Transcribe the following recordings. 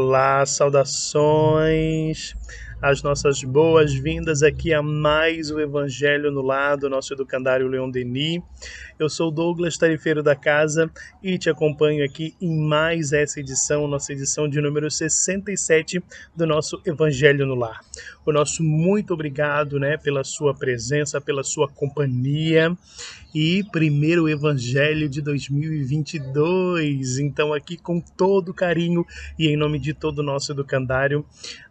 Olá, saudações, as nossas boas-vindas aqui a mais o Evangelho no Lar do nosso educandário Leon Denis. Eu sou Douglas, tarefeiro da casa, e te acompanho aqui em mais essa edição, nossa edição de número 67 do nosso Evangelho no Lar. O nosso muito obrigado, pela sua presença, pela sua companhia. E primeiro Evangelho de 2022, então aqui com todo carinho e em nome de todo o nosso educandário,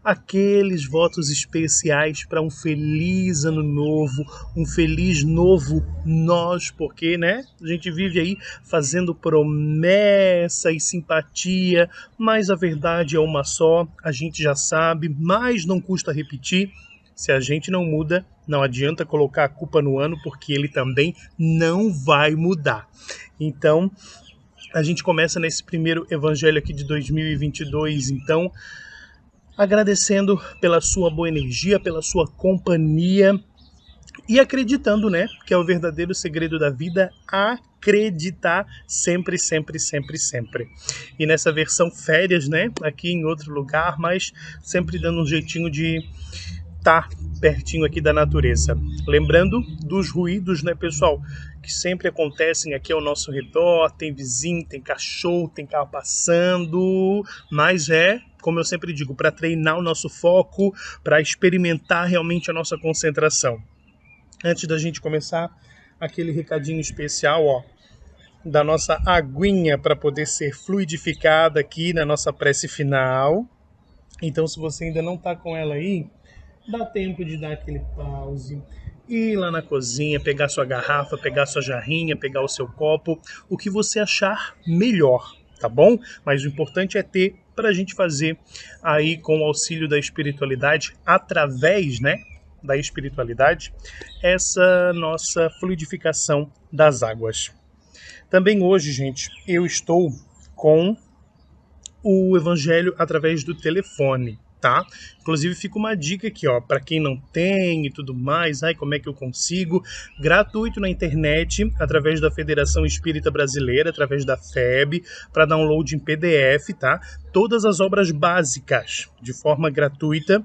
aqueles votos especiais para um feliz ano novo, um feliz novo nós, porque a gente vive aí fazendo promessa e simpatia, mas a verdade é uma só, a gente já sabe, mas não custa repetir. Se a gente não muda, não adianta colocar a culpa no ano, porque ele também não vai mudar. Então, a gente começa nesse primeiro evangelho aqui de 2022, então, agradecendo pela sua boa energia, pela sua companhia e acreditando, que é o verdadeiro segredo da vida, acreditar sempre, sempre, sempre, sempre. E nessa versão férias, aqui em outro lugar, mas sempre dando um jeitinho de tá pertinho aqui da natureza. Lembrando dos ruídos, pessoal, que sempre acontecem aqui ao nosso redor, tem vizinho, tem cachorro, tem carro passando, mas como eu sempre digo, para treinar o nosso foco, para experimentar realmente a nossa concentração. Antes da gente começar, aquele recadinho especial, da nossa aguinha para poder ser fluidificada aqui na nossa prece final. Então, se você ainda não está com ela aí, dá tempo de dar aquele pause, ir lá na cozinha, pegar sua garrafa, pegar sua jarrinha, pegar o seu copo, o que você achar melhor, tá bom? Mas o importante é ter para a gente fazer aí com o auxílio da espiritualidade, através, da espiritualidade, essa nossa fluidificação das águas. Também hoje, gente, eu estou com o Evangelho através do telefone, tá? Inclusive fica uma dica aqui, para quem não tem e tudo mais, como é que eu consigo? Gratuito na internet, através da Federação Espírita Brasileira, através da FEB, para download em PDF, tá? Todas as obras básicas, de forma gratuita,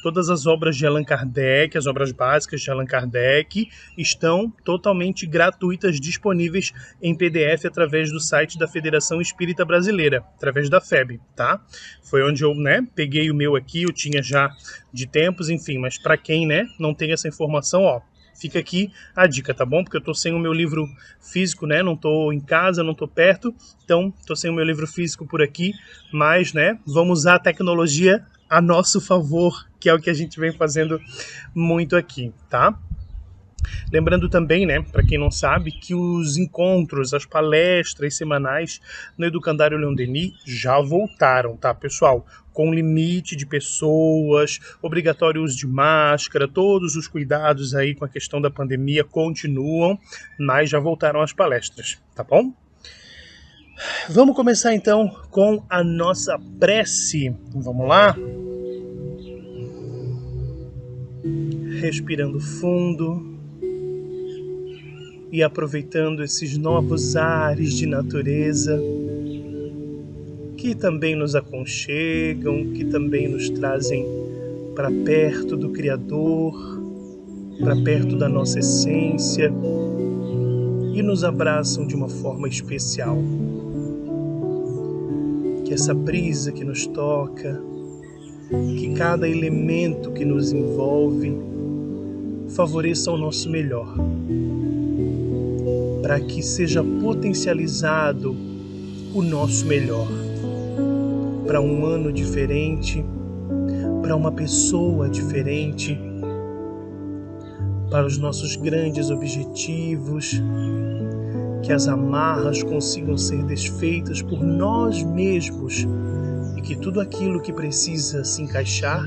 todas as obras de Allan Kardec, as obras básicas de Allan Kardec, estão totalmente gratuitas, disponíveis em PDF através do site da Federação Espírita Brasileira, através da FEB, tá? Foi onde eu, peguei o meu aqui, eu tinha já de tempos, enfim, mas para quem, não tem essa informação, fica aqui a dica, tá bom? Porque eu tô sem o meu livro físico, não tô em casa, não tô perto, então tô sem o meu livro físico por aqui, mas, vamos usar a tecnologia a nosso favor, que é o que a gente vem fazendo muito aqui, tá? Lembrando também, para quem não sabe, que os encontros, as palestras semanais no Educandário Leon Denis já voltaram, tá, pessoal? Com limite de pessoas, obrigatório uso de máscara, todos os cuidados aí com a questão da pandemia continuam, mas já voltaram as palestras, tá bom? Vamos começar então com a nossa prece. Vamos lá? Respirando fundo e aproveitando esses novos ares de natureza que também nos aconchegam, que também nos trazem para perto do Criador, para perto da nossa essência e nos abraçam de uma forma especial. Que essa brisa que nos toca, que cada elemento que nos envolve favoreça o nosso melhor, para que seja potencializado o nosso melhor, para um ano diferente, para uma pessoa diferente, para os nossos grandes objetivos, que as amarras consigam ser desfeitas por nós mesmos e que tudo aquilo que precisa se encaixar,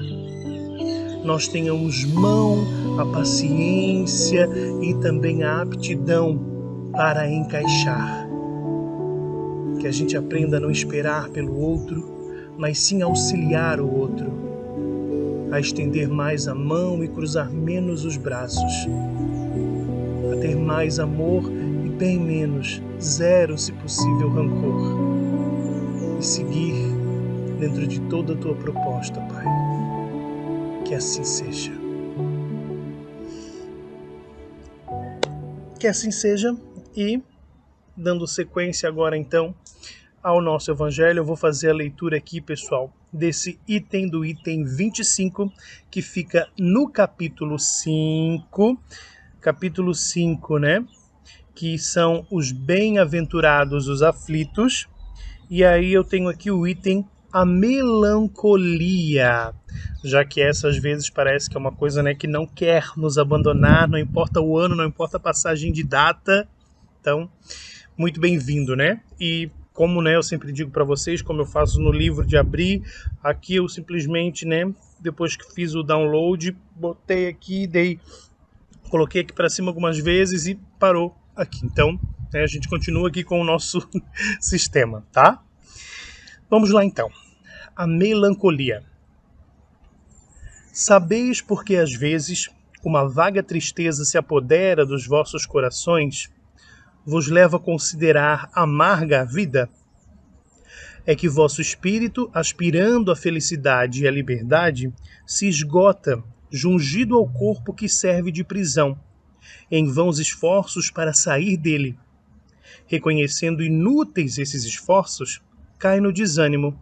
nós tenhamos mão, a paciência e também a aptidão para encaixar. Que a gente aprenda a não esperar pelo outro, mas sim auxiliar o outro, a estender mais a mão e cruzar menos os braços, a ter mais amor e bem menos, zero se possível rancor, e seguir dentro de toda a tua proposta, Pai. Que assim seja. Que assim seja. E, dando sequência agora então ao nosso evangelho, eu vou fazer a leitura aqui, pessoal, desse item do item 25, que fica no capítulo 5. Capítulo 5, né? Que são os bem-aventurados os aflitos. E aí eu tenho aqui o item a melancolia, já que essa às vezes parece que é uma coisa, né, que não quer nos abandonar, não importa o ano, não importa a passagem de data. Então, muito bem-vindo, né? E como, né, eu sempre digo para vocês, como eu faço no livro de Abrir, aqui eu simplesmente, né, depois que fiz o download, botei aqui, coloquei aqui para cima algumas vezes e parou aqui. Então, né, a gente continua aqui com o nosso sistema, tá? Vamos lá então. A melancolia. Sabeis porque às vezes uma vaga tristeza se apodera dos vossos corações, vos leva a considerar amarga a vida? É que vosso espírito, aspirando à felicidade e à liberdade, se esgota, jungido ao corpo que serve de prisão, em vãos esforços para sair dele. Reconhecendo inúteis esses esforços, cai no desânimo,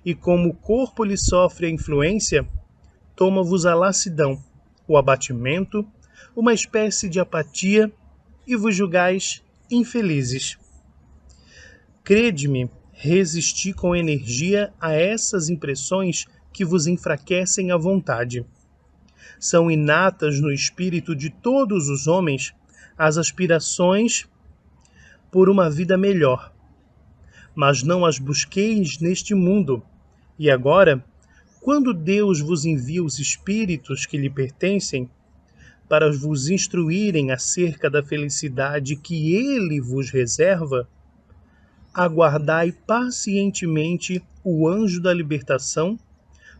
e como o corpo lhe sofre a influência, toma-vos a lassidão, o abatimento, uma espécie de apatia, e vos julgais infelizes. Crede-me, resisti com energia a essas impressões que vos enfraquecem a vontade. São inatas no espírito de todos os homens as aspirações por uma vida melhor. Mas não as busqueis neste mundo. E agora, quando Deus vos envia os espíritos que lhe pertencem, para vos instruírem acerca da felicidade que Ele vos reserva, aguardai pacientemente o anjo da libertação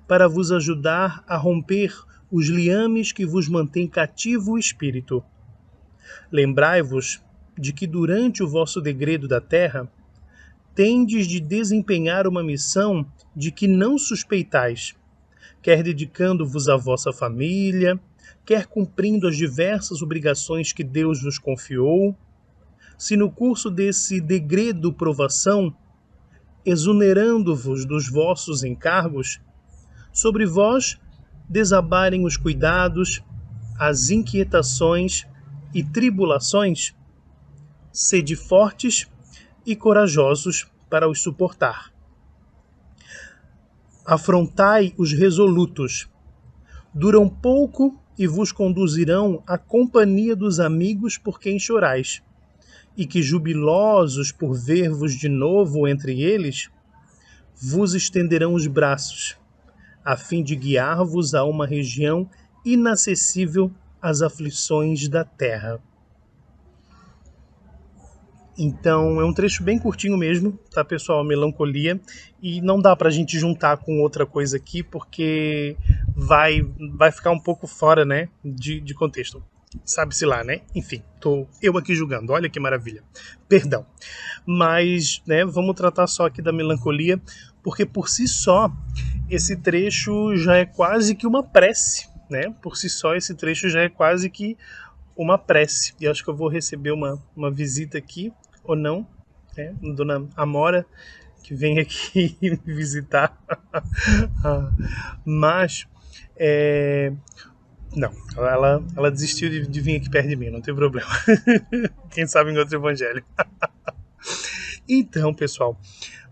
para vos ajudar a romper os liames que vos mantêm cativo o espírito. Lembrai-vos de que durante o vosso degredo da terra, tendes de desempenhar uma missão de que não suspeitais, quer dedicando-vos à vossa família, quer cumprindo as diversas obrigações que Deus vos confiou. Se no curso desse degredo provação, exonerando-vos dos vossos encargos, sobre vós desabarem os cuidados, as inquietações e tribulações, sede fortes e corajosos para os suportar. Afrontai os resolutos. Duram pouco e vos conduzirão à companhia dos amigos por quem chorais, e que, jubilosos por ver-vos de novo entre eles, vos estenderão os braços, a fim de guiar-vos a uma região inacessível às aflições da terra. Então, é um trecho bem curtinho mesmo, tá, pessoal? Melancolia. E não dá pra gente juntar com outra coisa aqui, porque vai ficar um pouco fora, né, de contexto. Sabe-se lá, né? Enfim, tô eu aqui julgando. Olha que maravilha. Perdão. Mas, né, vamos tratar só aqui da melancolia, porque por si só, esse trecho já é quase que uma prece, né? Por si só, esse trecho já é quase que uma prece. E acho que eu vou receber uma visita aqui, ou não, né? Dona Amora, que vem aqui me visitar. Mas, não, ela desistiu de vir aqui perto de mim, não tem problema. Quem sabe em outro evangelho. Então, pessoal,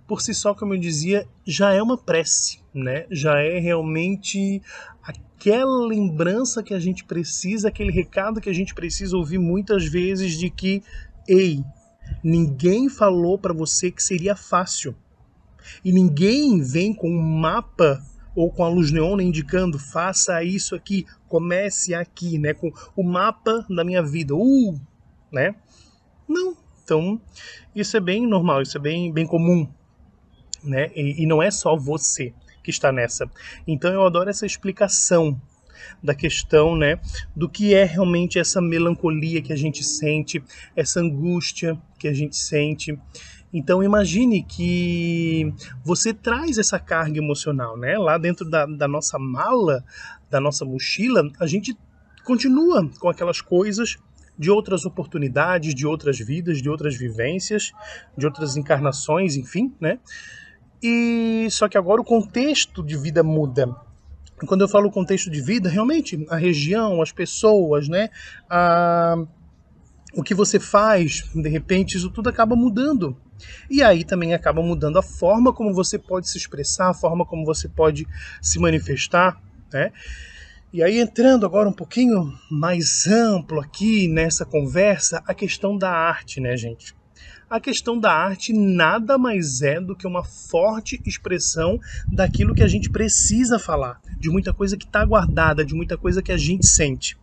por si só, como eu dizia, já é uma prece, né? Já é realmente aquela lembrança que a gente precisa, aquele recado que a gente precisa ouvir muitas vezes de que, ei, ninguém falou para você que seria fácil. E ninguém vem com um mapa ou com a luz neon indicando, faça isso aqui, comece aqui, né? Com o mapa da minha vida, né? Não. Então, isso é bem normal, isso é bem comum, né? E não é só você que está nessa. Então, eu adoro essa explicação da questão, né, do que é realmente essa melancolia que a gente sente, essa angústia que a gente sente. Então imagine que você traz essa carga emocional, né? Lá dentro da nossa mala, da nossa mochila, a gente continua com aquelas coisas de outras oportunidades, de outras vidas, de outras vivências, de outras encarnações, enfim, né? E só que agora o contexto de vida muda. Quando eu falo contexto de vida, realmente a região, as pessoas, né? O que você faz, de repente, isso tudo acaba mudando. E aí também acaba mudando a forma como você pode se expressar, a forma como você pode se manifestar, né? E aí entrando agora um pouquinho mais amplo aqui nessa conversa, a questão da arte, né, gente? A questão da arte nada mais é do que uma forte expressão daquilo que a gente precisa falar, de muita coisa que está guardada, de muita coisa que a gente sente.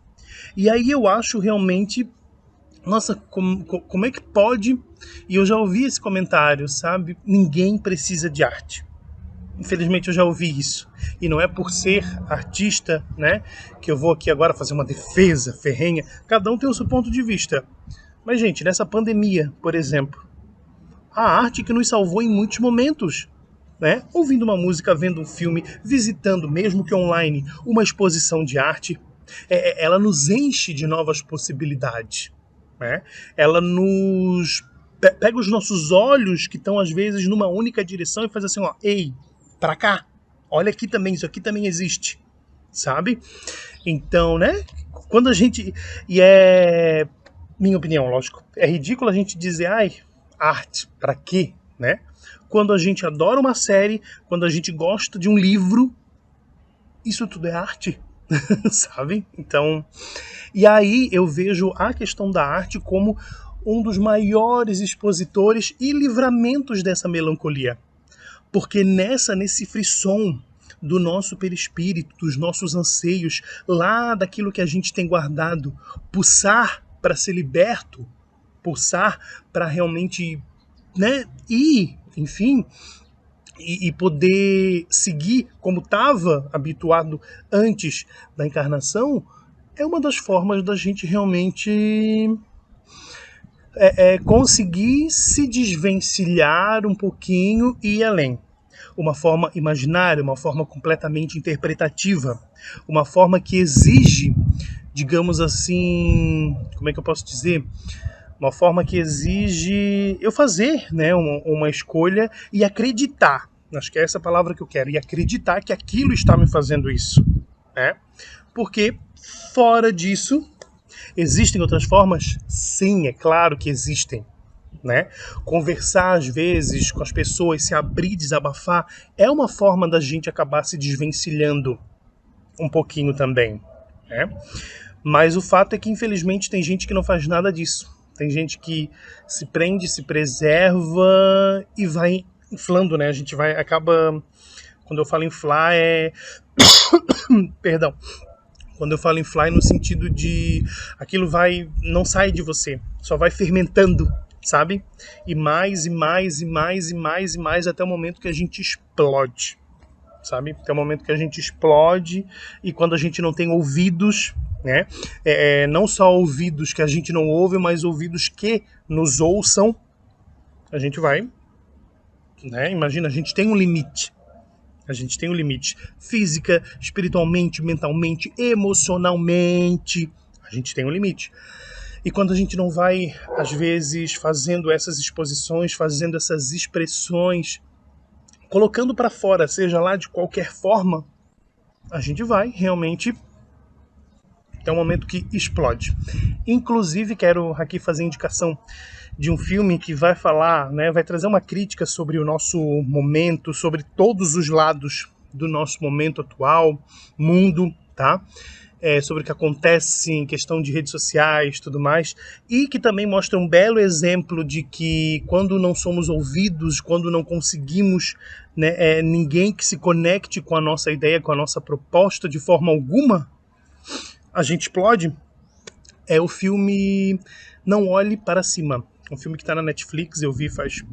E aí eu acho realmente, nossa, como é que pode? E eu já ouvi esse comentário, sabe? Ninguém precisa de arte. Infelizmente eu já ouvi isso. E não é por ser artista, né, que eu vou aqui agora fazer uma defesa ferrenha. Cada um tem o seu ponto de vista. Mas, gente, nessa pandemia, por exemplo, a arte que nos salvou em muitos momentos, né? Ouvindo uma música, vendo um filme, visitando, mesmo que online, uma exposição de arte, ela nos enche de novas possibilidades, né? Ela nos pega os nossos olhos que estão às vezes numa única direção e faz assim, ó, ei, pra cá, olha aqui também, isso aqui também existe, sabe? Então, né? Quando a gente minha opinião, lógico, é ridículo a gente dizer, ai, arte, pra quê, né? Quando a gente adora uma série, quando a gente gosta de um livro, isso tudo é arte, sabe? Então, e aí eu vejo a questão da arte como um dos maiores expositores e livramentos dessa melancolia. Porque nesse frisson do nosso perispírito, dos nossos anseios, lá daquilo que a gente tem guardado, pulsar para ser liberto, pulsar para realmente, né, ir, enfim, e poder seguir como estava habituado antes da encarnação, é uma das formas da gente realmente conseguir se desvencilhar um pouquinho e ir além. Uma forma imaginária, uma forma completamente interpretativa, uma forma que exige, digamos assim, como é que eu posso dizer? Uma forma que exige eu fazer, né, uma escolha e acreditar. Acho que é essa palavra que eu quero. E acreditar que aquilo está me fazendo isso, né? Porque fora disso, existem outras formas? Sim, é claro que existem. Né? Conversar às vezes com as pessoas, se abrir, desabafar, é uma forma da gente acabar se desvencilhando um pouquinho também, né? Mas o fato é que infelizmente tem gente que não faz nada disso. Tem gente que se prende, se preserva e vai inflando, né? A gente acaba, quando eu falo inflar perdão. Quando eu falo inflar é no sentido de aquilo não sai de você, só vai fermentando, sabe? E mais, e mais, e mais, e mais, e mais, até o momento que a gente explode, sabe? Até o momento que a gente explode e quando a gente não tem ouvidos, né? Não só ouvidos que a gente não ouve, mas ouvidos que nos ouçam, a gente vai, né? Imagina, a gente tem um limite. A gente tem um limite física, espiritualmente, mentalmente, emocionalmente. A gente tem um limite. E quando a gente não vai, às vezes, fazendo essas exposições, fazendo essas expressões, colocando para fora, seja lá de qualquer forma, a gente vai realmente ter um momento que explode. Inclusive, quero aqui fazer indicação de um filme que vai falar, né, vai trazer uma crítica sobre o nosso momento, sobre todos os lados do nosso momento atual, mundo, tá? Sobre o que acontece em questão de redes sociais, tudo mais, e que também mostra um belo exemplo de que quando não somos ouvidos, quando não conseguimos, né, ninguém que se conecte com a nossa ideia, com a nossa proposta de forma alguma, a gente explode. É o filme Não Olhe Para Cima. Um filme que está na Netflix, eu vi faz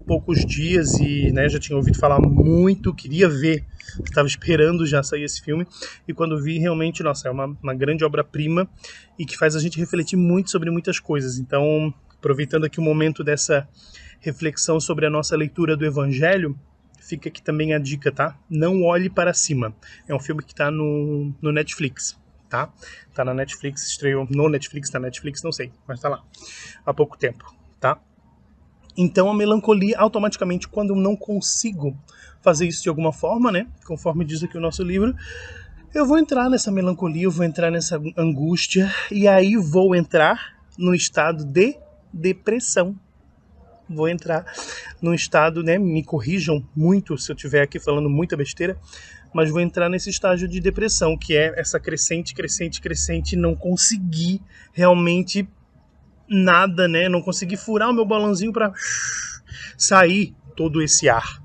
poucos dias e, né, já tinha ouvido falar muito, queria ver, estava esperando já sair esse filme, e quando vi, realmente, nossa, é uma grande obra-prima e que faz a gente refletir muito sobre muitas coisas. Então, aproveitando aqui o momento dessa reflexão sobre a nossa leitura do Evangelho, fica aqui também a dica, tá? Não olhe para cima. É um filme que tá no Netflix, tá? Tá na Netflix, estreou no Netflix, na Netflix, não sei, mas tá lá há pouco tempo, tá? Então a melancolia, automaticamente, quando eu não consigo fazer isso de alguma forma, né? Conforme diz aqui o nosso livro, eu vou entrar nessa melancolia, eu vou entrar nessa angústia, e aí vou entrar no estado de depressão. Vou entrar num estado, né, me corrijam muito se eu estiver aqui falando muita besteira, mas vou entrar nesse estágio de depressão, que é essa crescente, não conseguir realmente nada, né, não conseguir furar o meu balãozinho para sair todo esse ar.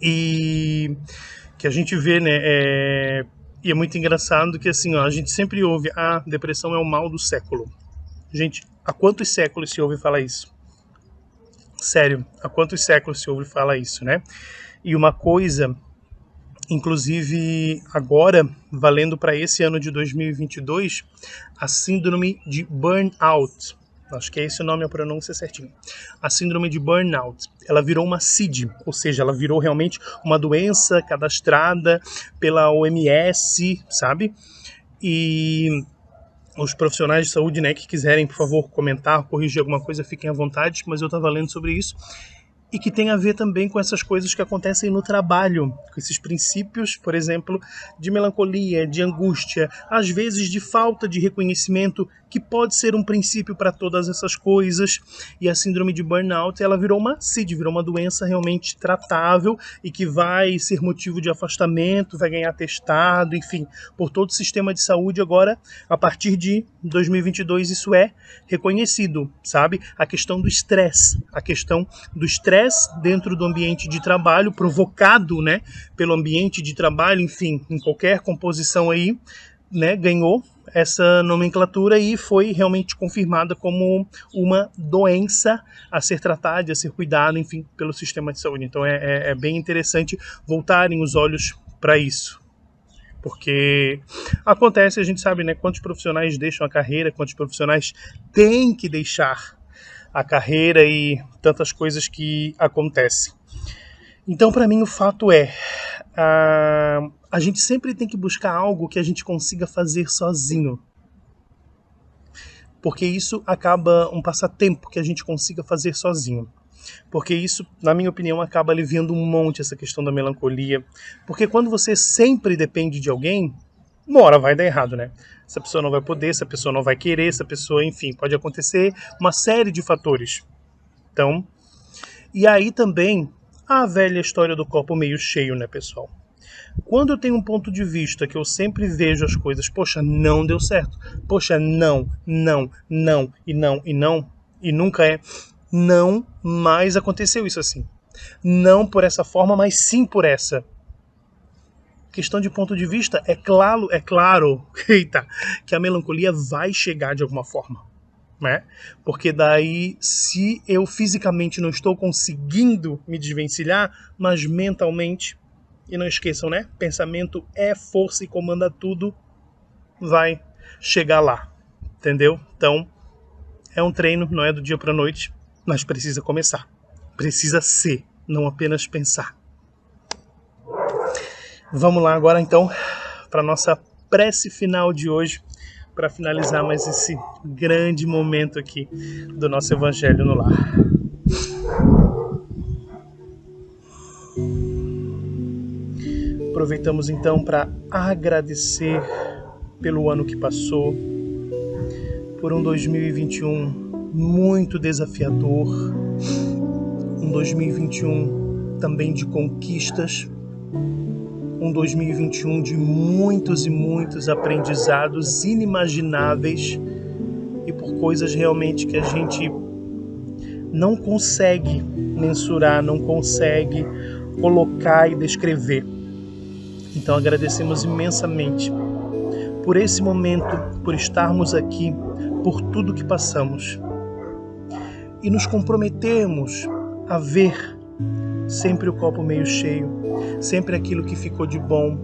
E que a gente vê, né, e é muito engraçado que assim, ó, a gente sempre ouve, a depressão é o mal do século. Gente, há quantos séculos se ouve falar isso? Sério, há quantos séculos se ouve falar isso, né? E uma coisa, inclusive agora, valendo para esse ano de 2022, a síndrome de burnout. Acho que é esse o nome, a pronúncia certinho. A síndrome de burnout, ela virou uma CID, ou seja, ela virou realmente uma doença cadastrada pela OMS, sabe? E os profissionais de saúde, né, que quiserem, por favor, comentar, corrigir alguma coisa, fiquem à vontade, mas eu estava lendo sobre isso. E que tem a ver também com essas coisas que acontecem no trabalho, com esses princípios, por exemplo, de melancolia, de angústia, às vezes de falta de reconhecimento, que pode ser um princípio para todas essas coisas. E a síndrome de burnout, ela virou uma CID, virou uma doença realmente tratável e que vai ser motivo de afastamento, vai ganhar atestado, enfim, por todo o sistema de saúde. Agora, a partir de 2022, isso é reconhecido, sabe? A questão do estresse dentro do ambiente de trabalho, provocado, né, pelo ambiente de trabalho, enfim, em qualquer composição aí, né, ganhou essa nomenclatura e foi realmente confirmada como uma doença a ser tratada, a ser cuidada, enfim, pelo sistema de saúde. Então é bem interessante voltarem os olhos para isso. Porque acontece, a gente sabe, né, quantos profissionais deixam a carreira, quantos profissionais têm que deixar a carreira e tantas coisas que acontecem. Então, para mim, o fato é, a gente sempre tem que buscar algo que a gente consiga fazer sozinho. Porque isso acaba um passatempo que a gente consiga fazer sozinho. Porque isso, na minha opinião, acaba aliviando um monte essa questão da melancolia. Porque quando você sempre depende de alguém, uma hora vai dar errado, né? Essa pessoa não vai poder, essa pessoa não vai querer, essa pessoa, enfim, pode acontecer uma série de fatores. Então, e aí também a velha história do copo meio cheio, né, pessoal? Quando eu tenho um ponto de vista que eu sempre vejo as coisas, poxa, não deu certo, poxa, não, e nunca é, não mais aconteceu isso assim. Não por essa forma, mas sim por essa. Questão de ponto de vista, é claro, eita, que a melancolia vai chegar de alguma forma, né? Porque daí, se eu fisicamente não estou conseguindo me desvencilhar, mas mentalmente, e não esqueçam, né? Pensamento é força e comanda tudo, vai chegar lá, entendeu? Então, é um treino, não é do dia para a noite, mas precisa começar. Precisa ser, não apenas pensar. Vamos lá agora então para nossa prece final de hoje, para finalizar mais esse grande momento aqui do nosso Evangelho no Lar. Aproveitamos então para agradecer pelo ano que passou, por um 2021 muito desafiador, um 2021 também de conquistas, um 2021 de muitos e muitos aprendizados inimagináveis e por coisas realmente que a gente não consegue mensurar, não consegue colocar e descrever. Então agradecemos imensamente por esse momento, por estarmos aqui, por tudo que passamos. E nos comprometermos a ver sempre o copo meio cheio, sempre aquilo que ficou de bom,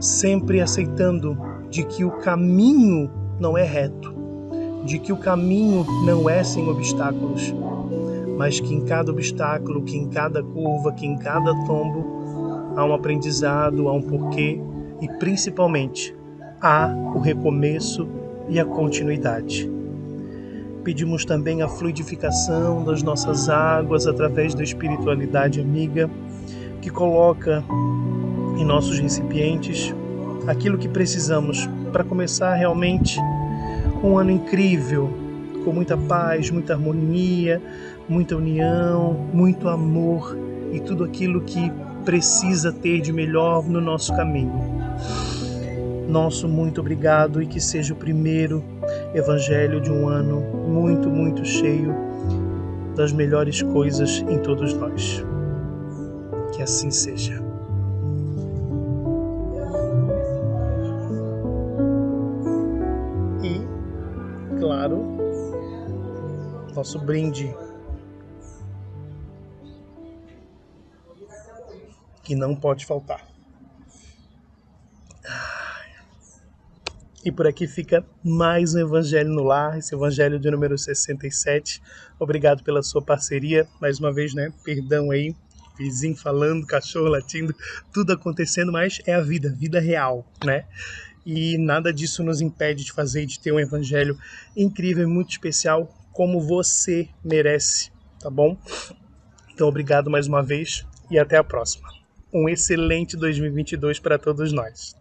sempre aceitando de que o caminho não é reto, de que o caminho não é sem obstáculos, mas que em cada obstáculo, que em cada curva, que em cada tombo, há um aprendizado, há um porquê e, principalmente, há o recomeço e a continuidade. Pedimos também a fluidificação das nossas águas através da espiritualidade amiga, que coloca em nossos recipientes aquilo que precisamos para começar realmente um ano incrível, com muita paz, muita harmonia, muita união, muito amor e tudo aquilo que precisa ter de melhor no nosso caminho. Nosso muito obrigado e que seja o primeiro evangelho de um ano muito, muito cheio das melhores coisas em todos nós. Que assim seja. E, claro, nosso brinde, que não pode faltar. E por aqui fica mais um Evangelho no Lar, esse Evangelho de número 67. Obrigado pela sua parceria, mais uma vez, né? Perdão aí, vizinho falando, cachorro latindo, tudo acontecendo, mas é a vida real, né? E nada disso nos impede de fazer, de ter um Evangelho incrível e muito especial, como você merece, tá bom? Então, obrigado mais uma vez e até a próxima. Um excelente 2022 para todos nós.